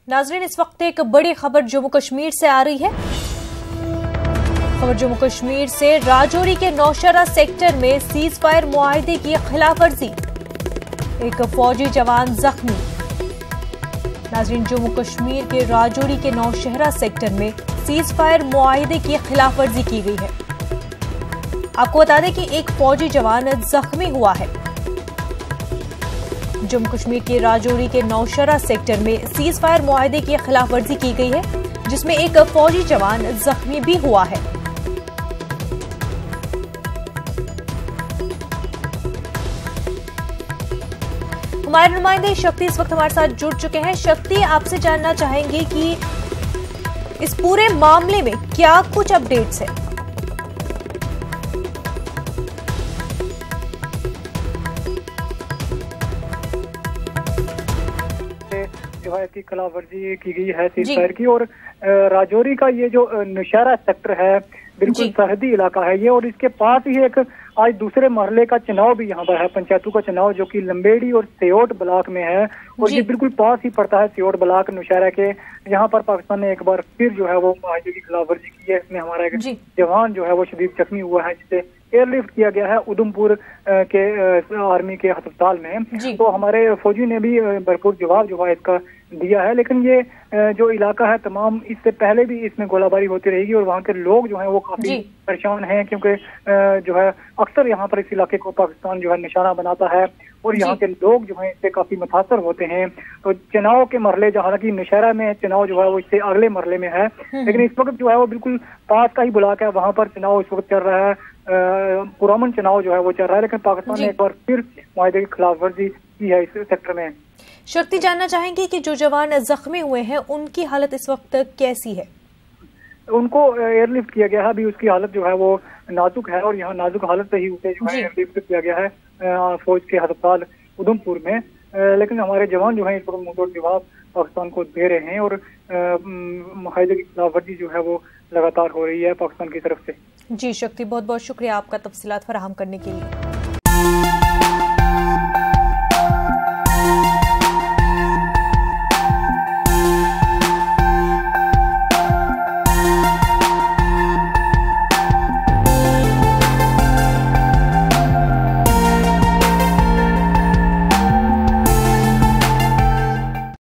नाजरीन, इस वक्त एक बड़ी खबर जम्मू कश्मीर से आ रही है। खबर जम्मू कश्मीर से, राजौरी के नौशहरा सेक्टर में सीज फायर मुआहदे की खिलाफवर्जी, एक फौजी जवान जख्मी। नाजरीन, जम्मू कश्मीर के राजौरी के नौशहरा सेक्टर में सीज फायर मुआहदे की खिलाफवर्जी की गई है। आपको बता दें कि एक फौजी जवान जख्मी हुआ है। जम्मू कश्मीर के राजौरी के नौशहरा सेक्टर में सीज फायर मुआहदे की खिलाफवर्जी की गई है, जिसमें एक फौजी जवान जख्मी भी हुआ है। हमारे नुमाइंदे शक्ति इस वक्त हमारे साथ जुड़ चुके हैं। शक्ति, आपसे जानना चाहेंगे कि इस पूरे मामले में क्या कुछ अपडेट्स है? जो है इसकी खिलाफवर्जी की गई है सीज फायर की। और राजौरी का ये जो नौशहरा सेक्टर है बिल्कुल सरहदी इलाका है ये, और इसके पास ही एक आज दूसरे मरहले का चुनाव भी यहाँ पर है, पंचायतों का चुनाव, जो कि लंबेड़ी और सियोट ब्लॉक में है। और ये बिल्कुल पास ही पड़ता है सियोट ब्लॉक नौशहरा के। यहाँ पर पाकिस्तान ने एक बार फिर जो है वो मुआहदे की खिलाफवर्जी की है। इसमें हमारा एक जवान जो है वो शदीद जख्मी हुआ है, जिसे एयरलिफ्ट किया गया है उधमपुर के आर्मी के अस्पताल में। तो हमारे फौजी ने भी भरपूर जवाब जो है इसका दिया है। लेकिन ये जो इलाका है तमाम, इससे पहले भी इसमें गोलाबारी होती रहेगी और वहाँ के लोग जो हैं वो काफी परेशान हैं, क्योंकि जो है अक्सर यहाँ पर इस इलाके को पाकिस्तान जो है निशाना बनाता है और यहाँ के लोग जो है इससे काफी मुतासर होते हैं। तो चुनाव के मरहले, हालांकि नौशहरा में चुनाव जो है वो इससे अगले मरहले में है, लेकिन इस वक्त जो है वो बिल्कुल पास का ही ब्लॉक है, वहाँ पर चुनाव इस वक्त चल रहा है। पुरअमन चुनाव जो है वो चल रहा है, लेकिन पाकिस्तान ने एक बार फिर मुआहदे की खिलाफवर्जी की है इस सेक्टर में। शक्ति, जानना चाहेंगे कि जो जवान जख्मी हुए हैं उनकी हालत इस वक्त कैसी है? उनको एयरलिफ्ट किया गया है, अभी उसकी हालत जो है वो नाजुक है और यहाँ नाजुक हालत से ही उसे जो है एयरलिफ्ट किया गया है फौज के अस्पताल उधमपुर में। लेकिन हमारे जवान जो है इस वक्त मुंहतोड़ जवाब पाकिस्तान को दे रहे हैं और मुआहदे की खिलाफवर्जी जो है वो लगातार हो रही है पाकिस्तान की तरफ से। जी शक्ति, बहुत बहुत शुक्रिया आपका तफसीलात फराहम करने के लिए।